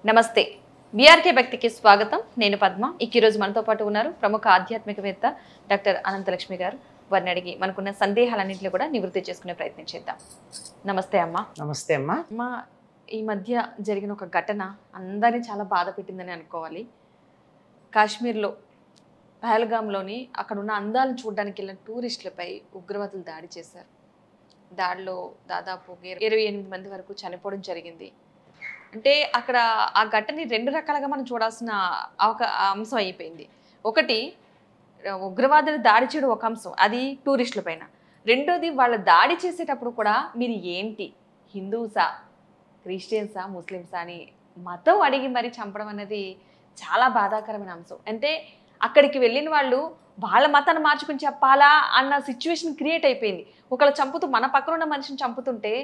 నమస్తే బీఆర్కే భక్తికి స్వాగతం. నేను పద్మ. ఈ రోజు మనతో పాటు ఉన్నారు ప్రముఖ ఆధ్యాత్మికవేత్త డాక్టర్ అనంతలక్ష్మి గారు. వారిని అడిగి మనకున్న సందేహాలన్నింటినీ కూడా నివృత్తి చేసుకునే ప్రయత్నం చేద్దాం. నమస్తే అమ్మా. నమస్తే అమ్మా. అమ్మా, ఈ మధ్య జరిగిన ఒక ఘటన అందరినీ చాలా బాధ పెట్టిందని అనుకోవాలి. కాశ్మీర్లో పహల్గామ్లోని అక్కడ ఉన్న అందాలను చూడడానికి వెళ్ళిన టూరిస్టులపై ఉగ్రవాదులు దాడి చేశారు. దాడిలో దాదాపు 28 మంది వరకు చనిపోవడం జరిగింది. అంటే అక్కడ ఆ ఘటనని రెండు రకాలుగా మనం చూడాల్సిన అంశం అయిపోయింది. ఒకటి, ఉగ్రవాదులు దాడి చేయడం ఒక అంశం, అది టూరిస్టుల పైన. రెండోది, వాళ్ళ దాడి చేసేటప్పుడు కూడా మీరు ఏంటి, హిందూసా, క్రిస్టియన్సా, ముస్లిమ్సా అని మతం అడిగి మరి చంపడం అనేది చాలా బాధాకరమైన అంశం. అంటే అక్కడికి వెళ్ళిన వాళ్ళు వాళ్ళ మతాన్ని మార్చుకుని చెప్పాలా అన్న సిచ్యువేషన్ క్రియేట్ అయిపోయింది. ఒకళ్ళు చంపుతూ, మన పక్కన ఉన్న మనిషిని చంపుతుంటే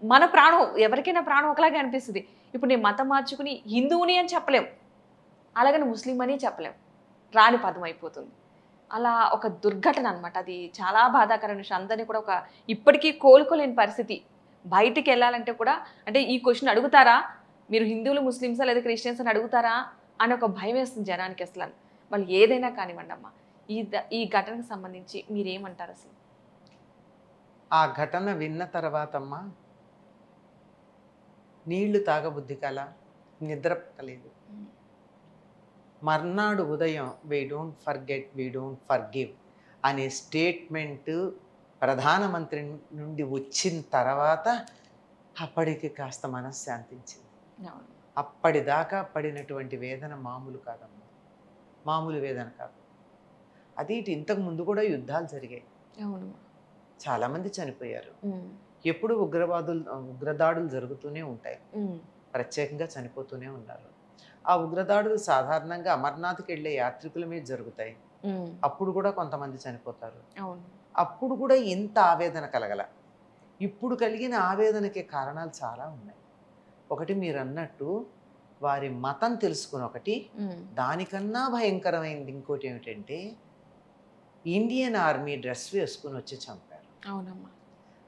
మన ప్రాణం, ఎవరికైనా ప్రాణం ఒకలాగే అనిపిస్తుంది. ఇప్పుడు నేను మతం మార్చుకుని హిందువుని అని చెప్పలేం, అలాగని ముస్లిం అని చెప్పలేం, రాని పదం అయిపోతుంది. అలా ఒక దుర్ఘటన అనమాట. అది చాలా బాధాకరమైన విషయం. అందరినీ కూడా ఒక ఇప్పటికీ కోలుకోలేని పరిస్థితి. బయటికి వెళ్ళాలంటే కూడా, అంటే ఈ క్వశ్చన్ అడుగుతారా, మీరు హిందువులు ముస్లిమ్సా లేదా క్రిస్టియన్స్ అని అడుగుతారా అని ఒక భయం వేస్తుంది జనానికి. అసలు వాళ్ళు ఏదైనా కానివ్వండి అమ్మా, ఈ ఘటనకు సంబంధించి మీరేమంటారు అసలు? ఆ ఘటన విన్న తర్వాత అమ్మా, నీళ్లు తాగబుద్ధి కల, నిద్ర పట్టలేదు. మర్నాడు ఉదయం we don't forget, we don't forgive అనే స్టేట్మెంట్ ప్రధానమంత్రి నుండి వచ్చిన తర్వాత అప్పటికి కాస్త మనశ్శాంతించింది. అప్పటిదాకా పడినటువంటి వేదన మామూలు కాదమ్మా, మామూలు వేదన కాదు. అది ఇంతకు ముందు కూడా యుద్ధాలు జరిగాయి, చాలామంది చనిపోయారు. ఎప్పుడు ఉగ్రదాడులు జరుగుతూనే ఉంటాయి, ప్రత్యేకంగా చనిపోతూనే ఉన్నారు. ఆ ఉగ్రదాడులు సాధారణంగా అమర్నాథ్కి వెళ్ళే యాత్రికుల మీద జరుగుతాయి, అప్పుడు కూడా కొంతమంది చనిపోతారు. అప్పుడు కూడా ఇంత ఆవేదన కలగల. ఇప్పుడు కలిగిన ఆవేదనకి కారణాలు చాలా ఉన్నాయి. ఒకటి, మీరు అన్నట్టు వారి మతం తెలుసుకుని ఒకటి, దానికన్నా భయంకరమైనది ఇంకోటి ఏమిటంటే ఇండియన్ ఆర్మీ డ్రెస్ వేసుకుని వచ్చి చంపారు. అవునమ్మా.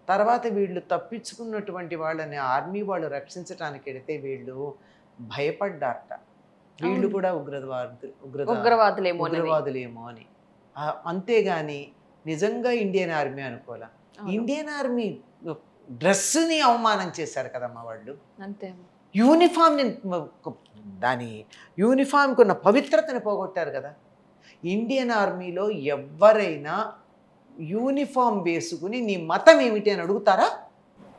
తర్వాత వీళ్ళు తప్పించుకున్నటువంటి వాళ్ళని ఆర్మీ వాళ్ళు రక్షించడానికి వెళితే వీళ్ళు భయపడ్డారట, వీళ్ళు కూడా ఉగ్రవాదులేమో అని. అంతేగాని నిజంగా ఇండియన్ ఆర్మీ అనుకోలే. ఇండియన్ ఆర్మీ డ్రెస్ని అవమానం చేశారు కదమ్మా వాళ్ళు. అంతే. యూనిఫామ్ని, దాని యూనిఫామ్కి ఉన్న పవిత్రతని పోగొట్టారు కదా. ఇండియన్ ఆర్మీలో ఎవరైనా యూనిఫామ్ వేసుకుని నీ మతం ఏమిటి అని అడుగుతారా?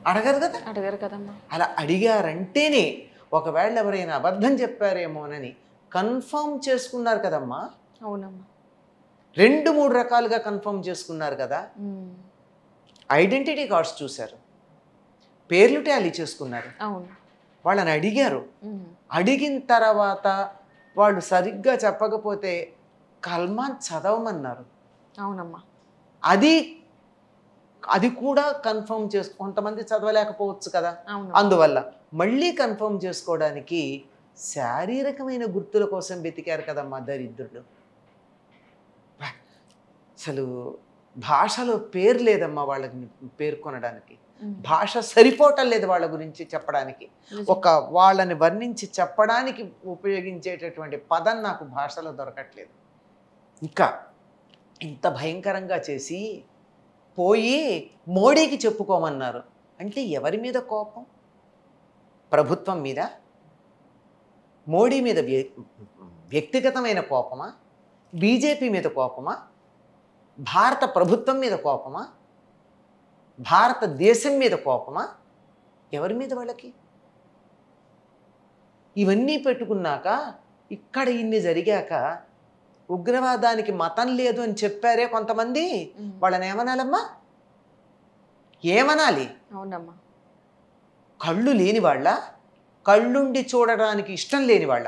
అడగరు కదా. అడగరు కదమ్మా. అలా అడిగారంటేనే ఒకవేళ ఎవరైనా అబద్ధం చెప్పారేమోనని కన్ఫర్మ్ చేసుకున్నారు కదమ్మా. అవునమ్మా. 2-3 రకాలుగా కన్ఫర్మ్ చేసుకున్నారు కదా. ఐడెంటిటీ కార్డ్స్ చూశారు, పేర్లు టాలీ చేసుకున్నారు, వాళ్ళని అడిగారు. అడిగిన తర్వాత వాళ్ళు సరిగ్గా చెప్పకపోతే కల్మాన్ చదవమన్నారు. అవునమ్మా. అది కూడా కన్ఫర్మ్ కొంతమంది చదవలేకపోవచ్చు కదా. అందువల్ల మళ్ళీ కన్ఫర్మ్ చేసుకోవడానికి శారీరకమైన గుర్తుల కోసం వెతికారు కదమ్మా దరిద్రులు. అసలు భాషలో పేరు లేదమ్మా వాళ్ళకి పేర్కొనడానికి, భాష సరిపోవటం లేదు వాళ్ళ గురించి చెప్పడానికి. వాళ్ళని వర్ణించి చెప్పడానికి ఉపయోగించేటటువంటి పదం నాకు భాషలో దొరకట్లేదు. ఇంకా ఇంత భయంకరంగా చేసి పోయి మోడీకి చెప్పుకోమన్నారు. అంటే ఎవరి మీద కోపం? ప్రభుత్వం మీద, మోడీ మీద వ్యక్తిగతమైన కోపమా? బీజేపీ మీద కోపమా? భారత ప్రభుత్వం మీద కోపమా? భారతదేశం మీద కోపమా? ఎవరి మీద వాళ్ళకి? ఇవన్నీ పెట్టుకున్నాక ఇక్కడ ఇన్ని జరిగాక ఉగ్రవాదానికి మతం లేదు అని చెప్పారే కొంతమంది, వాళ్ళని ఏమనాలమ్మా? ఏమనాలి? అవునమ్మా. కళ్ళు లేని వాళ్ళ, కళ్ళుండి చూడడానికి ఇష్టం లేని వాళ్ళ,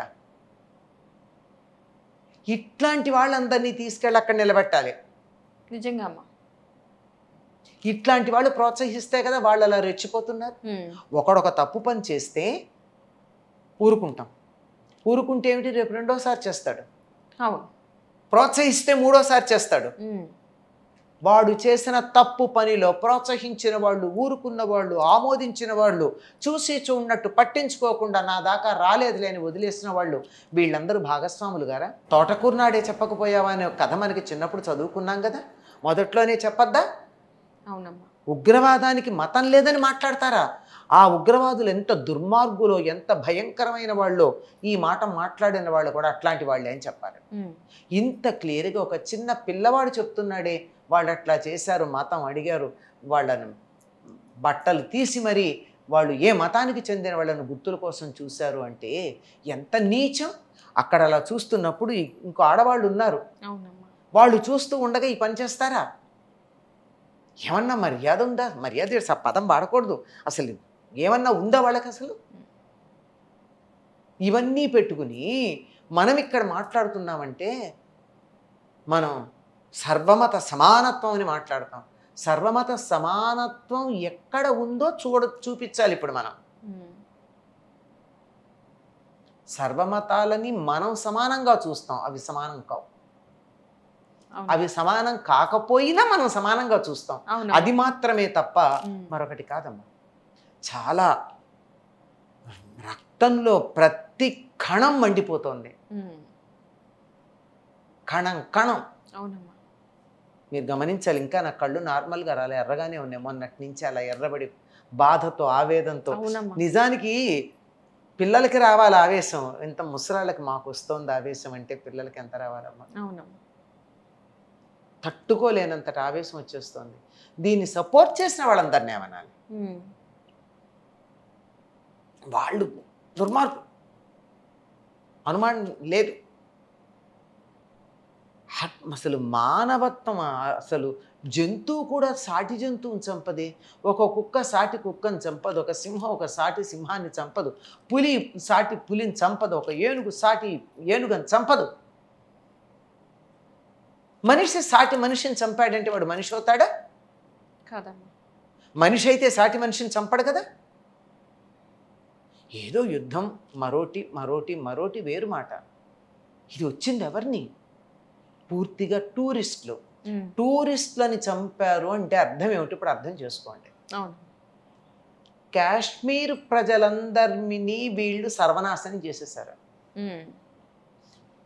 ఇట్లాంటి వాళ్ళందరినీ తీసుకెళ్ళి అక్కడ నిలబెట్టాలి. నిజంగా అమ్మా. ఇట్లాంటి వాళ్ళు ప్రోత్సహిస్తే కదా వాళ్ళు అలా రెచ్చిపోతున్నారు. ఒకడొక తప్పు పని చేస్తే ఊరుకుంటాం, ఊరుకుంటే ఏమిటి, రేపు 2వ సారి చేస్తాడు. అవును. ప్రోత్సహిస్తే 3వ సారి చేస్తాడు. వాడు చేసిన తప్పు పనిలో ప్రోత్సహించిన వాళ్ళు, ఊరుకున్న వాళ్ళు, ఆమోదించిన వాళ్ళు, చూసి చూడనట్టు పట్టించుకోకుండా నా దాకా రాలేదులే అని వదిలేసిన వాళ్ళు, వీళ్ళందరూ భాగస్వాములు గారా? తోటకూరు నాడే చెప్పకపోయావా అనే కథ మనకి చిన్నప్పుడు చదువుకున్నాం కదా, మొదట్లోనే చెప్పద్దా? అవునమ్మా. ఉగ్రవాదానికి మతం లేదని మాట్లాడతారా? ఆ ఉగ్రవాదులు ఎంత దుర్మార్గులో, ఎంత భయంకరమైన వాళ్ళో ఈ మాట మాట్లాడిన వాళ్ళు కూడా అట్లాంటి వాళ్ళే అని చెప్పారు. ఇంత క్లియర్గా ఒక చిన్న పిల్లవాడు చెప్తున్నాడే, వాళ్ళు అట్లా చేశారు, మతం అడిగారు, వాళ్ళను బట్టలు తీసి మరి వాళ్ళు ఏ మతానికి చెందిన వాళ్ళను గుర్తుల కోసం చూశారు అంటే ఎంత నీచం. అక్కడ అలా చూస్తున్నప్పుడు ఇంకో ఆడవాళ్ళు ఉన్నారు, వాళ్ళు చూస్తూ ఉండగా ఈ పని చేస్తారా? ఏమన్నా మర్యాద ఉందా? మర్యాద పదం వాడకూడదు అసలు. ఏమన్నా ఉందా వాళ్ళకి అసలు? ఇవన్నీ పెట్టుకుని మనం ఇక్కడ మాట్లాడుతున్నామంటే మనం సర్వమత సమానత్వం అని మాట్లాడతాం. సర్వమత సమానత్వం ఎక్కడ ఉందో చూపించాలి ఇప్పుడు మనం. సర్వమతాలని మనం సమానంగా చూస్తాం, అవి సమానం కావు. అవి సమానం కాకపోయినా మనం సమానంగా చూస్తాం, అది మాత్రమే తప్ప మరొకటి కాదమ్మా. చాలా రక్తంలో ప్రతి కణం మండిపోతుంది, కణం కణం. మీరు గమనించాలి, ఇంకా నా కళ్ళు నార్మల్గా రాలే, ఎర్రగానే ఉన్నాయి మొన్నటి నుంచి, అలా ఎర్రబడి బాధతో ఆవేదంతో. నిజానికి పిల్లలకి రావాలి ఆవేశం, ఇంత ముసలాళ్ళకి మాకు వస్తుంది ఆవేశం అంటే పిల్లలకి ఎంత రావాలమ్మా? తట్టుకోలేనంతటి ఆవేశం వచ్చేస్తుంది. దీన్ని సపోర్ట్ చేసిన వాళ్ళందరినీ ఏమనాలి? వాళ్ళు దుర్మార్గం, అనుమానం లేదు. అసలు మానవత్వం, అసలు జంతువు కూడా సాటి జంతువుని చంపదే. ఒక కుక్క సాటి కుక్కని చంపదు, ఒక సింహం ఒక సాటి సింహాన్ని చంపదు, పులి సాటి పులిని చంపదు, ఒక ఏనుగు సాటి ఏనుగని చంపదు. మనిషి సాటి మనిషిని చంపాడంటే వాడు మనిషి అవుతాడా? కాదమ్మా. మనిషి అయితే సాటి మనిషిని చంపడు కదా. ఏదో యుద్ధం మరోటి మరోటి మరోటి వేరు మాట. ఇది వచ్చింది ఎవరిని? పూర్తిగా టూరిస్టులని చంపారు అంటే అర్థం ఏమిటి ఇప్పుడు అర్థం చేసుకోండి. కాశ్మీర్ ప్రజలందరినీ వీళ్ళు సర్వనాశనం చేసేసారు.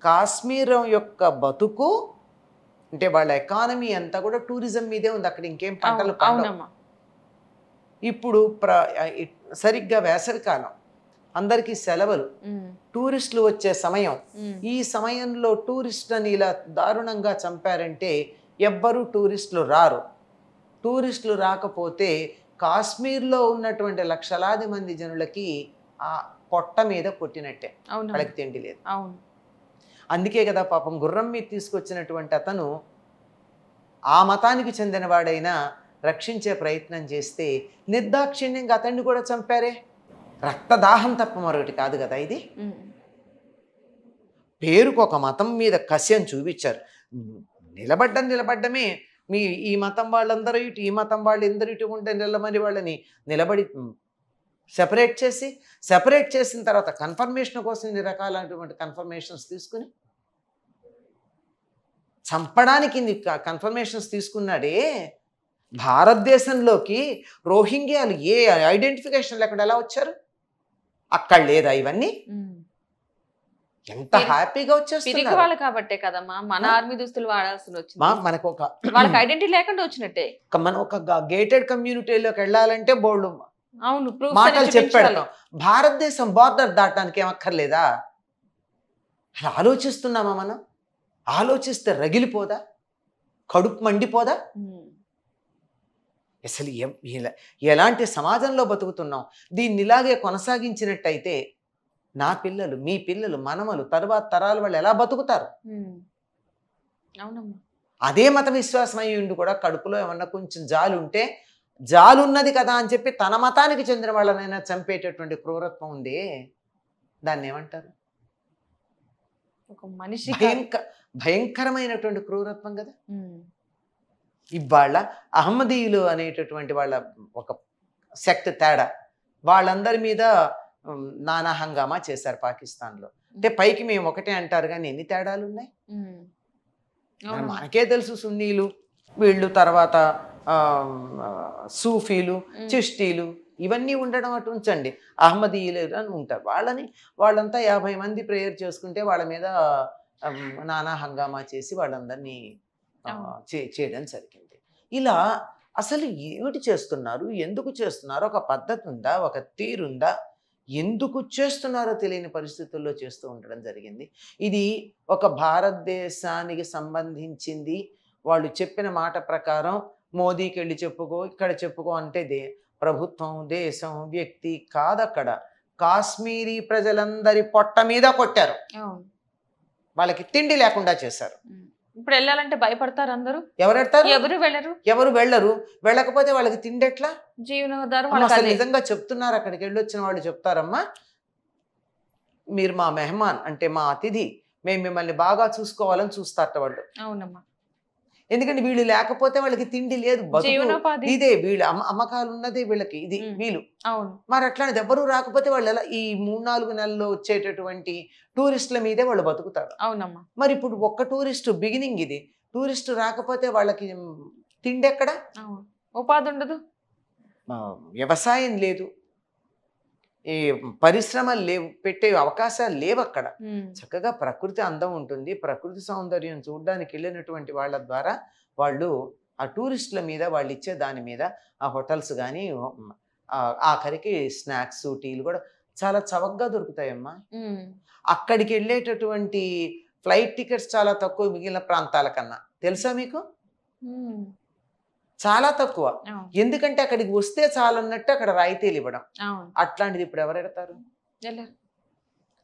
కాశ్మీర్ యొక్క బతుకు అంటే వాళ్ళ ఎకానమీ అంతా కూడా టూరిజం మీదే ఉంది, అక్కడ ఇంకేం పంటలు పండవు. ఇప్పుడు సరిగ్గా వేసవికాలం, అందరికీ సెలవులు, టూరిస్టులు వచ్చే సమయం. ఈ సమయంలో టూరిస్టులని ఇలా దారుణంగా చంపారంటే ఎవ్వరూ టూరిస్టులు రారు. టూరిస్టులు రాకపోతే కాశ్మీర్లో ఉన్నటువంటి లక్షలాది మంది జనులకి ఆ పొట్ట మీద కొట్టినట్టే, వాళ్ళకి తిండి లేదు. అందుకే కదా పాపం గుర్రం మీద తీసుకొచ్చినటువంటి అతను ఆ మతానికి చెందినవాడైనా రక్షించే ప్రయత్నం చేస్తే నిర్దాక్షిణ్యంగా అతన్ని కూడా చంపారే. రక్తదాహం తప్ప మరొకటి కాదు కదా ఇది. పేరుకు ఒక మతం మీద కసి అని చూపించారు. నిలబడ్డమే ఈ మతం వాళ్ళందరూ ఇటు, ఈ మతం వాళ్ళు ఎందరు ఇటు ఉంటే నిలబడి వాళ్ళని నిలబడి సెపరేట్ చేసిన తర్వాత కన్ఫర్మేషన్ కోసం ఇన్ని రకాలైనటువంటి కన్ఫర్మేషన్స్ తీసుకుని చంపడానికి కన్ఫర్మేషన్స్ తీసుకున్నాడే. భారతదేశంలోకి రోహింగ్యాలు ఏ ఐడెంటిఫికేషన్ లేకుండా ఎలా వచ్చారు? అక్కడ లేదా ఇవన్నీ? ఎంత హ్యాపీగా వచ్చేస్తున్నారు కాబట్టే కదమ్మా మన ఆర్మీ దుస్తులు వాడాల్సి వచ్చింది. మనకు ఒక వాళ్ళకి ఐడెంటిటీ లేకుండా వచ్చినట్టే. మనం ఒక గేటెడ్ కమ్యూనిటీలోకి వెళ్ళాలంటే బోల్డ్ మాటలు చెప్పాడు. భారతదేశం బార్డర్ దాటడానికి ఏమక్కర్లేదా? అలా ఆలోచిస్తున్నామా మనం? ఆలోచిస్తే రగిలిపోదా? కడుపు మండిపోదా? అసలు ఎలాంటి సమాజంలో బతుకుతున్నాం? దీన్ని ఇలాగే కొనసాగించినట్టయితే నా పిల్లలు, మీ పిల్లలు, మనమలు, తరువాత తరాల వాళ్ళు ఎలా బతుకుతారు? అదే మత విశ్వాసం అయ్యి ఉండి కూడా కడుపులో ఏమన్నా కొంచెం జాలి ఉంటే, జాలున్నది కదా అని చెప్పి తన మతానికి చెందిన వాళ్ళనైనా చంపేటటువంటి క్రూరత్వం ఉంది. దాన్ని ఏమంటారు? ఒక మనిషి భయంకరమైనటువంటి క్రూరత్వం కదా. ఇవాళ అహ్మదీయులు అనేటటువంటి వాళ్ళ ఒక సెక్ట్ తేడా, వాళ్ళందరి మీద నానా హంగామా చేశారు పాకిస్తాన్లో. అంటే పైకి మేము ఒకటే అంటారు కానీ ఎన్ని తేడాలు ఉన్నాయి మనకే తెలుసు. సున్నీలు వీళ్ళు తర్వాత ఆ, సూఫీలు, చిష్టీలు ఇవన్నీ ఉండడం అటు ఉంచండి, అహ్మదీయులు అని ఉంటారు. వాళ్ళంతా 50 మంది ప్రేయర్ చేసుకుంటే వాళ్ళ మీద నానా హంగామా చేసి వాళ్ళందరినీ చేయడం జరిగింది. ఇలా అసలు ఏమిటి చేస్తున్నారు, ఎందుకు చేస్తున్నారు, ఒక పద్ధతి ఉందా, ఒక తీరుందా, ఎందుకు చేస్తున్నారో తెలియని పరిస్థితుల్లో చేస్తూ ఉండడం జరిగింది. ఇది ఒక భారతదేశానికి సంబంధించింది. వాళ్ళు చెప్పిన మాట ప్రకారం మోదీకి వెళ్ళి చెప్పుకో, ఇక్కడ చెప్పుకో అంటే ప్రభుత్వం, దేశం, వ్యక్తి కాదక్కడ. కాశ్మీరీ ప్రజలందరి పొట్ట మీద కొట్టారు, వాళ్ళకి తిండి లేకుండా చేశారు. ఇప్పుడు వెళ్ళాలంటే భయపడతారు అందరూ. ఎవరు వెళ్ళరు. వెళ్ళకపోతే వాళ్ళకి తిండి ఎట్లా, జీవనాధారం. అసలు నిజంగా చెప్తున్నారు, అక్కడికి వెళ్ళి వచ్చిన వాళ్ళు చెప్తారమ్మా, మీరు మా మెహమాన్ అంటే మా అతిథి, మేము మిమ్మల్ని బాగా చూసుకోవాలని చూస్తారట వాళ్ళు. అవునమ్మా. ఎందుకంటే వీళ్ళు లేకపోతే వాళ్ళకి తిండి లేదు, ఇదే వీళ్ళు అమ్మకాలు ఉన్నదే వీళ్ళకి, ఇది వీళ్ళు. మరి అట్లాంటిది ఎవరు రాకపోతే వాళ్ళు ఎలా ఈ 3-4 నెలల్లో వచ్చేటటువంటి టూరిస్టుల మీదే వాళ్ళు బతుకుతారు. అవునమ్మా. మరి ఇప్పుడు ఒక్క టూరిస్టు బిగినింగ్ ఇది, టూరిస్టు రాకపోతే వాళ్ళకి తిండి ఎక్కడ, ఉపాధి ఉండదు, వ్యవసాయం లేదు, ఈ పరిశ్రమలు లేవు, పెట్టే అవకాశాలు లేవు అక్కడ. చక్కగా ప్రకృతి అందం ఉంటుంది, ప్రకృతి సౌందర్యం చూడడానికి వెళ్ళినటువంటి వాళ్ళ ద్వారా వాళ్ళు ఆ టూరిస్టుల మీద వాళ్ళు ఇచ్చే దాని మీద ఆ హోటల్స్ కానీ ఆఖరికి స్నాక్స్, టీలు కూడా చాలా చవకగా దొరుకుతాయమ్మా. అక్కడికి వెళ్ళేటటువంటి ఫ్లైట్ టికెట్స్ చాలా తక్కువ మిగిలిన ప్రాంతాల కన్నా, తెలుసా మీకు? చాలా తక్కువ. ఎందుకంటే అక్కడికి వస్తే చాలన్నట్టు అక్కడ రాయితీలు ఇవ్వడం. అట్లాంటిది ఇప్పుడు ఎవరు ఎడతారు?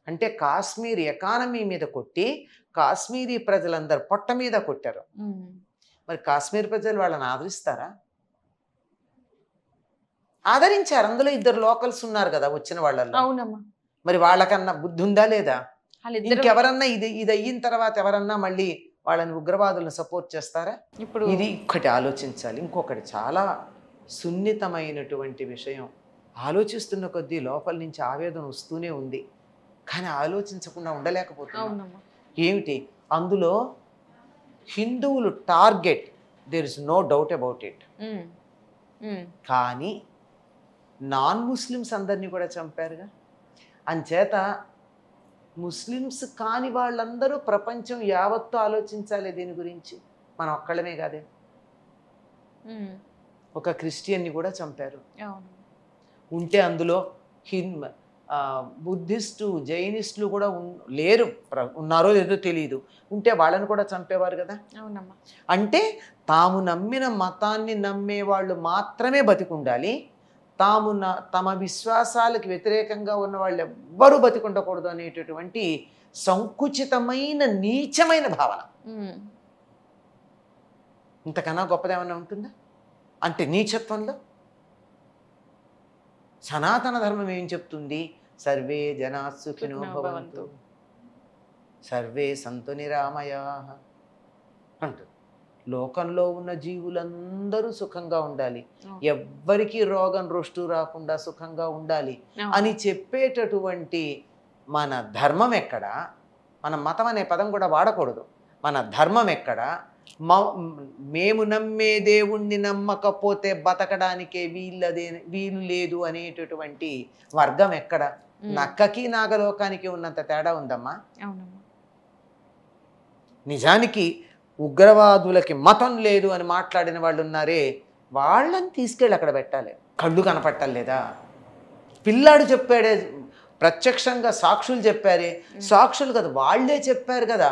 అంటే కాశ్మీర్ ఎకానమీ మీద కొట్టి కాశ్మీరీ ప్రజలందరూ పొట్ట మీద కొట్టారు. మరి కాశ్మీర్ ప్రజలు వాళ్ళని ఆదరిస్తారా? ఆదరించారు. అందులో 2 లోకల్స్ ఉన్నారు కదా వచ్చిన వాళ్ళలో. మరి వాళ్ళకన్నా బుద్ధి ఉందా లేదా? ఇంకెవరన్నా ఇది అయిన తర్వాత ఎవరన్నా మళ్ళీ వాళ్ళని ఉగ్రవాదులను సపోర్ట్ చేస్తారా? ఇప్పుడు ఇది ఒక్కటి ఆలోచించాలి. ఇంకొకటి చాలా సున్నితమైనటువంటి విషయం, ఆలోచిస్తున్న కొద్దీ లోపల నుంచి ఆవేదన వస్తూనే ఉంది, కానీ ఆలోచించకుండా ఉండలేకపోతున్నాం. ఏమిటి అందులో హిందువులు target, there is no doubt about it. కానీ నాన్ ముస్లిమ్స్ అందరినీ కూడా చంపారుగా. అంచేత ముస్లిమ్స్ కాని వాళ్ళందరూ ప్రపంచం యావత్తు ఆలోచించాలి దీని గురించి. మనం ఒక్కళ్ళమే కాదే, ఒక క్రిస్టియన్ని కూడా చంపారు. ఉంటే అందులో బుద్ధిస్టు, జైనిస్టులు కూడా లేరు, ఉన్నారో లేదో తెలియదు, ఉంటే వాళ్ళని కూడా చంపేవారు కదా. అంటే తాము నమ్మిన మతాన్ని నమ్మే వాళ్ళు మాత్రమే బతికుండాలి, తమ విశ్వాసాలకు వ్యతిరేకంగా ఉన్న వాళ్ళు ఎవ్వరూ బతికుండకూడదు అనేటటువంటి సంకుచితమైన నీచమైన భావన. ఇంతకన్నా గొప్పదేమన్నా ఉంటుందా? అంటే నీచత్వంలో సనాతన ధర్మం ఏం చెప్తుంది? సర్వే జనా సుఖినో భవంతు, సర్వే సంతు నిరామయాః అంటుంది. లోకంలో ఉన్న జీవులందరూ సుఖంగా ఉండాలి, ఎవ్వరికీ రోగం రుష్టు రాకుండా సుఖంగా ఉండాలి అని చెప్పేటటువంటి మన ధర్మం ఎక్కడ? మన మతం అనే పదం కూడా వాడకూడదు. మన ధర్మం ఎక్కడ? మేము నమ్మే దేవుణ్ణి నమ్మకపోతే బతకడానికే వీలు లేదు అనేటటువంటి వర్గం ఎక్కడ? నక్కకి నాగలోకానికి ఉన్నంత తేడా ఉందమ్మా. నిజానికి ఉగ్రవాదులకి మతం లేదు అని మాట్లాడిన వాళ్ళు ఉన్నారే, వాళ్ళని తీసుకెళ్ళి అక్కడ పెట్టాలి. కళ్ళు కనపట్టలేదా? పిల్లాడు చెప్పాడే, ప్రత్యక్షంగా సాక్షులు చెప్పారే, సాక్షులు కదా వాళ్ళే చెప్పారు కదా,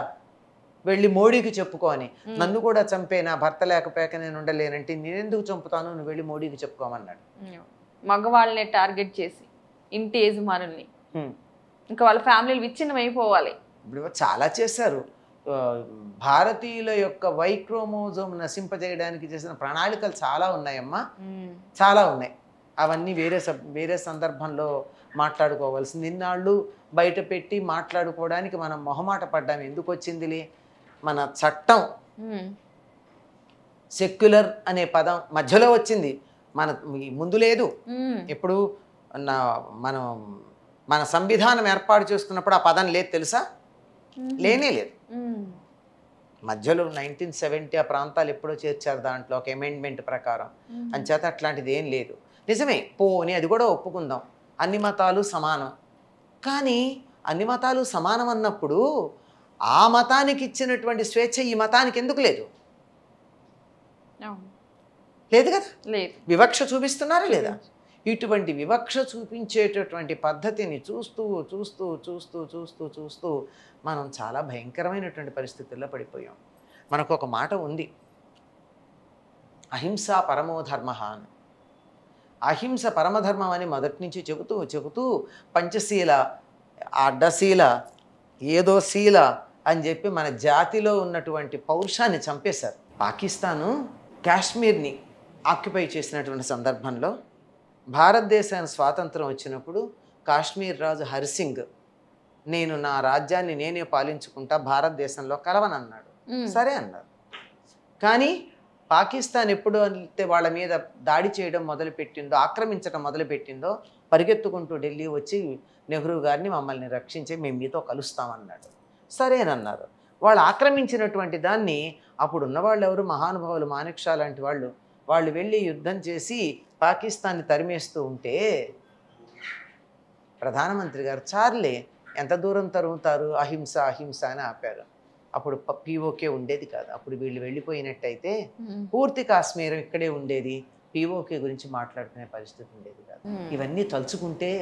వెళ్ళి మోడీకి చెప్పుకో అని. నన్ను కూడా చంపే, నా భర్త లేకపోయాక నేను ఉండలేనంటే నేనెందుకు చంపుతాను, నువ్వు వెళ్ళి మోడీకి చెప్పుకోమన్నాడు. మగవాళ్ళని టార్గెట్ చేసి ఇంటి యజమానుల్ని, ఇంకా వాళ్ళ ఫ్యామిలీలు విచ్ఛిన్నం అయిపోవాలి. ఇప్పుడు చాలా చేశారు. భారతీయుల యొక్క వైక్రోమోజోమ్ నశింపజేయడానికి చేసిన ప్రణాళికలు చాలా ఉన్నాయమ్మా, చాలా ఉన్నాయి. అవన్నీ వేరే సందర్భంలో మాట్లాడుకోవాల్సింది. ఇన్నాళ్ళు బయట పెట్టి మాట్లాడుకోవడానికి మనం మొహమాట పడ్డాం. ఎందుకు వచ్చిందిలే, మన చట్టం సెక్యులర్ అనే పదం మధ్యలో వచ్చింది, మన ముందు లేదు. ఇప్పుడు మన సంవిధానం ఏర్పాటు చేసుకున్నప్పుడు ఆ పదం లేదు తెలుసా? లేనే లేదు. మధ్యలో 1970 ఆ ప్రాంతాలు ఎప్పుడో చేర్చారు దాంట్లో ఒక అమెండ్మెంట్ ప్రకారం. అంచేత అట్లాంటిది ఏం లేదు. నిజమే, పోని అది కూడా ఒప్పుకుందాం, అన్ని మతాలు సమానం. కానీ అన్ని మతాలు సమానం అన్నప్పుడు ఆ మతానికి ఇచ్చినటువంటి స్వేచ్ఛ ఈ మతానికి ఎందుకు లేదు? లేదు కదా, లేదు. వివక్ష చూపిస్తున్నారా లేదా? ఇటువంటి వివక్ష చూపించేటటువంటి పద్ధతిని చూస్తూ చూస్తూ చూస్తూ చూస్తూ చూస్తూ మనం చాలా భయంకరమైనటువంటి పరిస్థితుల్లో పడిపోయాం. మనకు ఒక మాట ఉంది, అహింస పరమో ధర్మ అని. అహింస పరమధర్మం అని మొదటి నుంచి చెబుతూ చెబుతూ పంచశీల, అడ్డశీల, ఏదో శీల అని చెప్పి మన జాతిలో ఉన్నటువంటి పౌరుషాన్ని చంపేశారు. పాకిస్తాను కాశ్మీర్ని ఆక్యుపై చేసినటువంటి సందర్భంలో భారతదేశానికి స్వాతంత్రం వచ్చినప్పుడు కాశ్మీర్ రాజు హరిసింగ్ నేను నా రాజ్యాన్ని నేనే పాలించుకుంటా, భారతదేశంలో కలవనన్నాడు. సరే అన్నారు. కానీ పాకిస్తాన్ ఎప్పుడు అంటే వాళ్ళ మీద దాడి చేయడం మొదలుపెట్టిందో, ఆక్రమించడం మొదలుపెట్టిందో, పరిగెత్తుకుంటూ ఢిల్లీ వచ్చి నెహ్రూ గారిని మమ్మల్ని రక్షించి మేము మీతో కలుస్తామన్నాడు. సరేనన్నారు. వాళ్ళు ఆక్రమించినటువంటి దాన్ని అప్పుడు ఉన్నవాళ్ళు ఎవరు, మహానుభావులు మాణిక్ షా లాంటి వాళ్ళు వెళ్ళి యుద్ధం చేసి పాకిస్తాన్ని తరిమేస్తూ ఉంటే ప్రధానమంత్రి గారు చార్లే ఎంత దూరం తరుగుతారు, అహింస అహింస అని ఆపారు. అప్పుడు పీఓకే ఉండేది కాదు. అప్పుడు వీళ్ళు వెళ్ళిపోయినట్టయితే పూర్తి కాశ్మీరం ఇక్కడే ఉండేది, పీఓకే గురించి మాట్లాడుకునే పరిస్థితి ఉండేది కాదు. ఇవన్నీ తలుచుకుంటే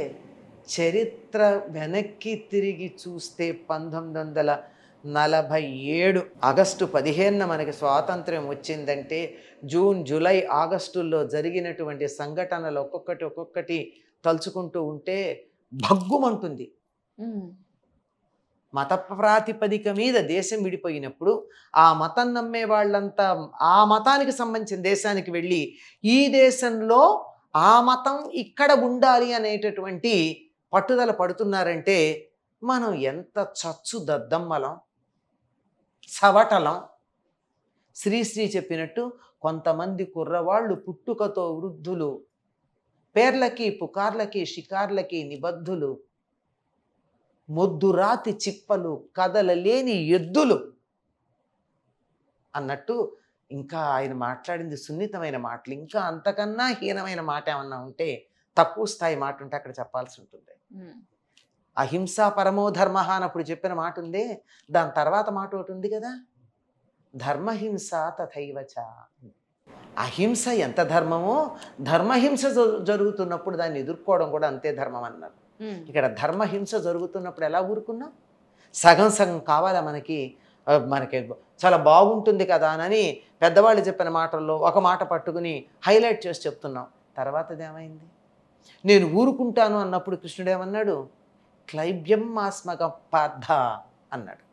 చరిత్ర వెనక్కి తిరిగి చూస్తే 1947 ఆగస్టు 15న మనకి స్వాతంత్ర్యం వచ్చిందంటే జూన్, జూలై, ఆగస్టుల్లో జరిగినటువంటి సంఘటనలు ఒక్కొక్కటి తలుచుకుంటూ ఉంటే భగ్గుమంటుంది. మత ప్రాతిపదిక మీద దేశం విడిపోయినప్పుడు ఆ మతం నమ్మే వాళ్ళంతా ఆ మతానికి సంబంధించిన దేశానికి వెళ్ళి ఈ దేశంలో ఆ మతం ఇక్కడ ఉండాలి అనేటటువంటి పట్టుదల పడుతున్నారంటే మనం ఎంత చచ్చు దద్దమ్మలం, సవటలం. శ్రీశ్రీ చెప్పినట్టు కొంతమంది కుర్రవాళ్ళు పుట్టుకతో వృద్ధులు, పేర్లకి పుకార్లకి షికార్లకి నిబద్ధులు, మొద్దురాతి చిప్పలు, కదలలేని ఎద్దులు అన్నట్టు. ఇంకా ఆయన మాట్లాడింది సున్నితమైన మాటలు. ఇంకా అంతకన్నా హీనమైన మాట ఏమన్నా ఉంటే, తక్కువ స్థాయి మాట ఉంటే అక్కడ చెప్పాల్సి ఉంటుంది. అహింస పరమో ధర్మ అన్నప్పుడు చెప్పిన మాట ఉందే, దాని తర్వాత మాట ఒకటి ఉంది కదా, ధర్మహింస తథైవచ. అహింస ఎంత ధర్మమో ధర్మహింస జరుగుతున్నప్పుడు దాన్ని ఎదుర్కోవడం కూడా అంతే ధర్మం అన్నారు. ఇక్కడ ధర్మహింస జరుగుతున్నప్పుడు ఎలా ఊరుకున్నాం? సగం సగం కావాలా మనకి చాలా బాగుంటుంది కదా అని పెద్దవాళ్ళు చెప్పిన మాటల్లో ఒక మాట పట్టుకుని హైలైట్ చేసి చెప్తున్నాం. తర్వాతది ఏమైంది? నేను ఊరుకుంటాను అన్నప్పుడు కృష్ణుడు ఏమన్నాడు? క్లైబ్యం మాస్మగ పార్థ అన్నాడు.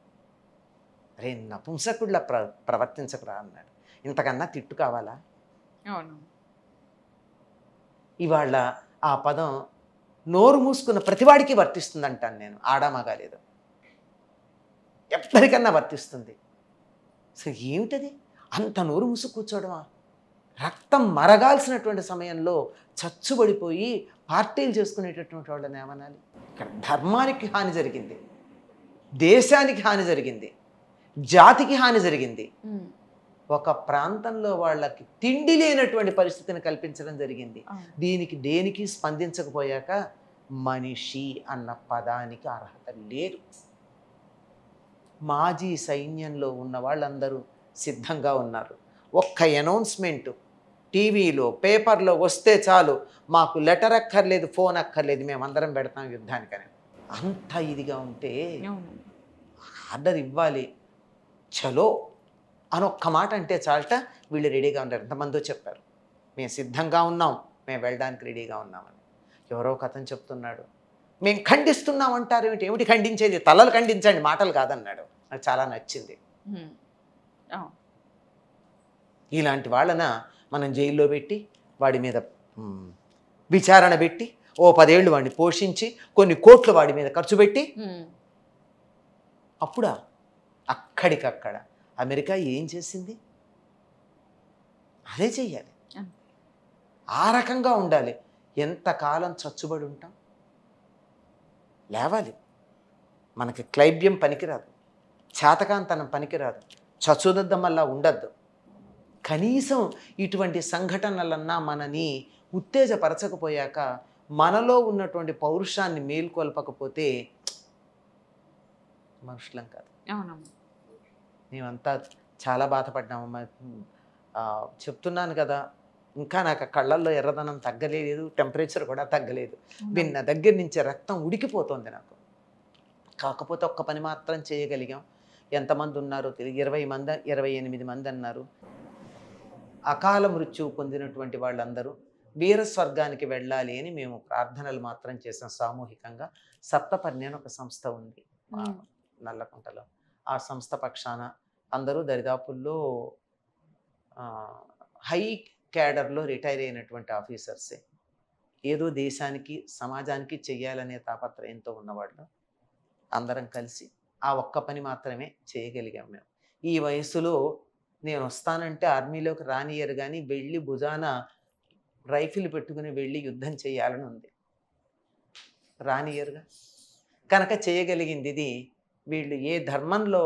అరే నపుంసకుడిలా ప్రవర్తించకురా అన్నాడు. ఇంతకన్నా తిట్టు కావాలా? ఇవాళ ఆ పదం నోరు మూసుకున్న ప్రతివాడికి వర్తిస్తుంది అంటాను నేను. ఆడామగా లేదు, ఎవ్వరికన్నా వర్తిస్తుంది. సో ఏమిటది? అంత నోరు మూసు కూర్చోవడమా? రక్తం మరగాల్సినటువంటి సమయంలో చచ్చుబడిపోయి పార్టీలు చేసుకునేటటువంటి వాళ్ళని ఏమనాలి? ఇక్కడ ధర్మానికి హాని జరిగింది, దేశానికి హాని జరిగింది, జాతికి హాని జరిగింది. ఒక ప్రాంతంలో వాళ్ళకి తిండి లేనటువంటి పరిస్థితిని కల్పించడం జరిగింది. దేనికి స్పందించకపోయాక మనిషి అన్న పదానికి అర్హత లేదు. మాజీ సైన్యంలో ఉన్న వాళ్ళందరూ సిద్ధంగా ఉన్నారు. ఒక్క అనౌన్స్మెంట్ టీవీలో పేపర్లో వస్తే చాలు, మాకు లెటర్ అక్కర్లేదు, ఫోన్ అక్కర్లేదు, మేమందరం పెడతాం యుద్ధానికని. అంత ఇదిగా ఉంటే ఆర్డర్ ఇవ్వాలి, చలో అని ఒక్క మాట అంటే చాలట వీళ్ళు రెడీగా ఉన్నారు. ఎంతమందో చెప్పారు మేము సిద్ధంగా ఉన్నాం, మేము వెళ్ళడానికి రెడీగా ఉన్నామని. ఎవరో కథను చెప్తున్నాడు, మేము ఖండిస్తున్నాం అంటారు. ఏమిటి ఖండించేది? తలలు ఖండించండి, మాటలు కాదన్నాడు. నాకు చాలా నచ్చింది. ఇలాంటి వాళ్ళన మనం జైల్లో పెట్టి వాడి మీద విచారణ పెట్టి ఓ 10 ఏళ్ళు వాడిని పోషించి కొన్ని కోట్లు వాడి మీద ఖర్చు పెట్టి అప్పుడా అక్కడికక్కడ అమెరికా ఏం చేసింది? అదే చెయ్యాలి. ఆ రకంగా ఉండాలి. ఎంతకాలం చచ్చుబడి ఉంటాం? లేవాలి. మనకి క్లైబ్యం పనికిరాదు, చేతకాంతనం పనికిరాదు, చచ్చుదద్దమల్లా ఉండద్దు. కనీసం ఇటువంటి సంఘటనలన్నా మనని ఉత్తేజపరచకపోయాక, మనలో ఉన్నటువంటి పౌరుషాన్ని మేల్కొల్పకపోతే మనుషులం కాదు. అవునమ్మా. మేమంతా చాలా బాధపడ్డామమ్మా. చెప్తున్నాను కదా, ఇంకా నాకు ఆ కళ్ళల్లో ఎర్రదనం తగ్గలేదు, టెంపరేచర్ కూడా తగ్గలేదు. విన్న దగ్గర నుంచి రక్తం ఉడికిపోతుంది నాకు. కాకపోతే ఒక్క పని మాత్రం చేయగలిగాం. ఎంతమంది ఉన్నారో తెలియదు, 20 మంది 28 మంది అన్నారు. అకాల మృత్యువు పొందినటువంటి వాళ్ళందరూ వీర స్వర్గానికి వెళ్ళాలి అని మేము ప్రార్థనలు మాత్రం చేసాం సామూహికంగా. సప్తపర్ణి అని ఒక సంస్థ ఉంది నల్లకుంటలో. ఆ సంస్థ పక్షాన అందరూ దరిదాపుల్లో హై క్యాడర్లో రిటైర్ అయినటువంటి ఆఫీసర్సే. ఏదో దేశానికి సమాజానికి చెయ్యాలనే తాపత్రయంతో ఉన్నవాళ్ళు అందరం కలిసి ఆ ఒక్క పని మాత్రమే చేయగలిగాం మేము. ఈ వయసులో నేను వస్తానంటే ఆర్మీలోకి రానియరు, కానీ వెళ్ళి భుజాన రైఫిల్ పెట్టుకుని వెళ్ళి యుద్ధం చేయాలని ఉంది. రానియరుగా. కనుక చేయగలిగింది ఇది. వీళ్ళు ఏ ధర్మంలో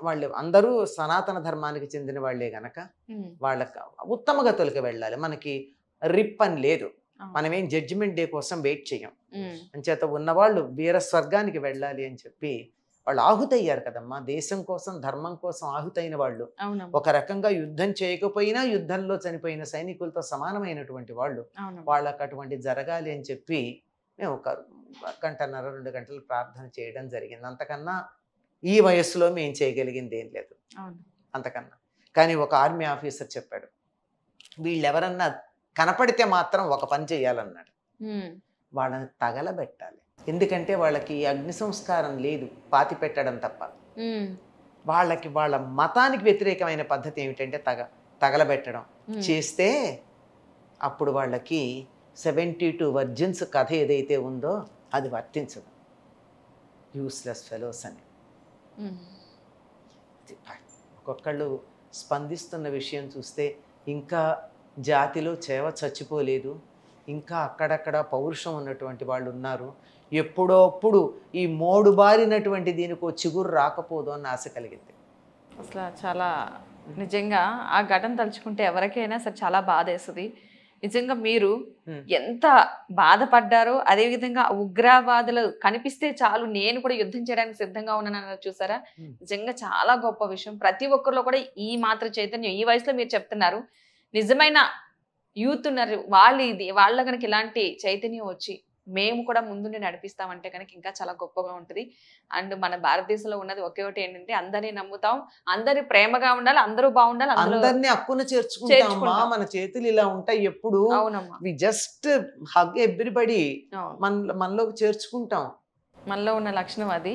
వాళ్ళు అందరూ సనాతన ధర్మానికి చెందిన వాళ్ళే గనక వాళ్ళకి ఉత్తమ గతులకు వెళ్ళాలి. మనకి రిప్ అని లేదు. మనమేం జడ్జిమెంట్ డే కోసం వెయిట్ చేయం. అంచేత ఉన్నవాళ్ళు వీర స్వర్గానికి వెళ్ళాలి అని చెప్పి వాళ్ళు ఆహుతయ్యారు కదమ్మా. దేశం కోసం ధర్మం కోసం ఆహుతైన వాళ్ళు ఒక రకంగా యుద్ధం చేయకపోయినా యుద్ధంలో చనిపోయిన సైనికులతో సమానమైనటువంటి వాళ్ళు. వాళ్ళకి అటువంటి జరగాలి అని చెప్పి మేము ఒక 1.5-2 గంటలు ప్రార్థన చేయడం జరిగింది. అంతకన్నా ఈ వయస్సులో మేము చేయగలిగింది ఏం లేదు అంతకన్నా. కానీ ఒక ఆర్మీ ఆఫీసర్ చెప్పాడు, వీళ్ళెవరన్నా కనపడితే మాత్రం ఒక పని చేయాలన్నాడు, వాళ్ళని తగలబెట్టాలి. ఎందుకంటే వాళ్ళకి అగ్ని సంస్కారం లేదు, పాతి పెట్టడం తప్ప. వాళ్ళకి వాళ్ళ మతానికి వ్యతిరేకమైన పద్ధతి ఏమిటంటే తగలబెట్టడం చేస్తే అప్పుడు వాళ్ళకి 72 వర్జిన్స్ కథ ఏదైతే ఉందో అది వర్తించదు. యూస్లెస్ ఫెలోస్ అని. ఒక్కొక్కళ్ళు స్పందిస్తున్న విషయం చూస్తే ఇంకా జాతిలో చేవ చచ్చిపోలేదు, ఇంకా అక్కడక్కడ పౌరుషం ఉన్నటువంటి వాళ్ళు ఉన్నారు. ఎప్పుడోప్పుడు ఈ మోడు బారినటువంటి దీనికి చిగురు రాకపోదు అని ఆశ కలిగింది. అసలు చాలా నిజంగా ఆ ఘటన తలుచుకుంటే ఎవరికైనా సరే చాలా బాధేస్తుంది. నిజంగా మీరు ఎంత బాధపడ్డారో, అదేవిధంగా ఉగ్రవాదులు కనిపిస్తే చాలు నేను కూడా యుద్ధం చేయడానికి సిద్ధంగా ఉన్నానన్నారు చూసారా. నిజంగా చాలా గొప్ప విషయం. ప్రతి ఒక్కరిలో కూడా ఈ మాత్రం చైతన్యం ఈ వయసులో మీరు చెప్తున్నారు. నిజమైన యూత్ ఉన్నారు, వాళ్ళ కనుక ఇలాంటి చైతన్యం వచ్చి మేము కూడా ముందుండి నడిపిస్తామంటే కనుక ఇంకా చాలా గొప్పగా ఉంటుంది. అండ్ మన భారతదేశంలో ఉన్నది ఒకే ఒకటి ఏంటంటే అందరినీ నమ్ముతాం, అందరి ప్రేమగా ఉండాలి, అందరూ బాగుండాలి, అందరినీ హక్కును చేర్చుకుంటామా. మన చేతులు ఇలా ఉంటాయి ఎప్పుడు. వి జస్ట్ హగ్ ఎవ్రీబడి, మనలోకి చేర్చుకుంటాం. మనలో ఉన్న లక్షణం అది.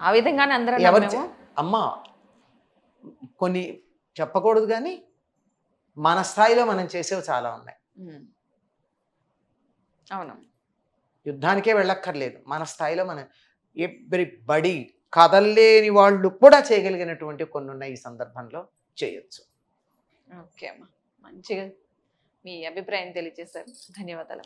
ఆ విధంగానే అందరూ అమ్మా కొన్ని చెప్పకూడదు, కానీ మన స్థాయిలో మనం చేసేవి చాలా ఉన్నాయి. అవును, యుద్ధానికే వెళ్ళక్కర్లేదు, మన స్థాయిలో మనం ఎవ్రీబడి కదల్లేని వాళ్ళు కూడా చేయగలిగినటువంటి కొన్ని ఉన్నాయి. ఈ సందర్భంలో చేయొచ్చు. ఓకే అమ్మా, మంచిగా మీ అభిప్రాయం తెలియజేశారు. ధన్యవాదాలు.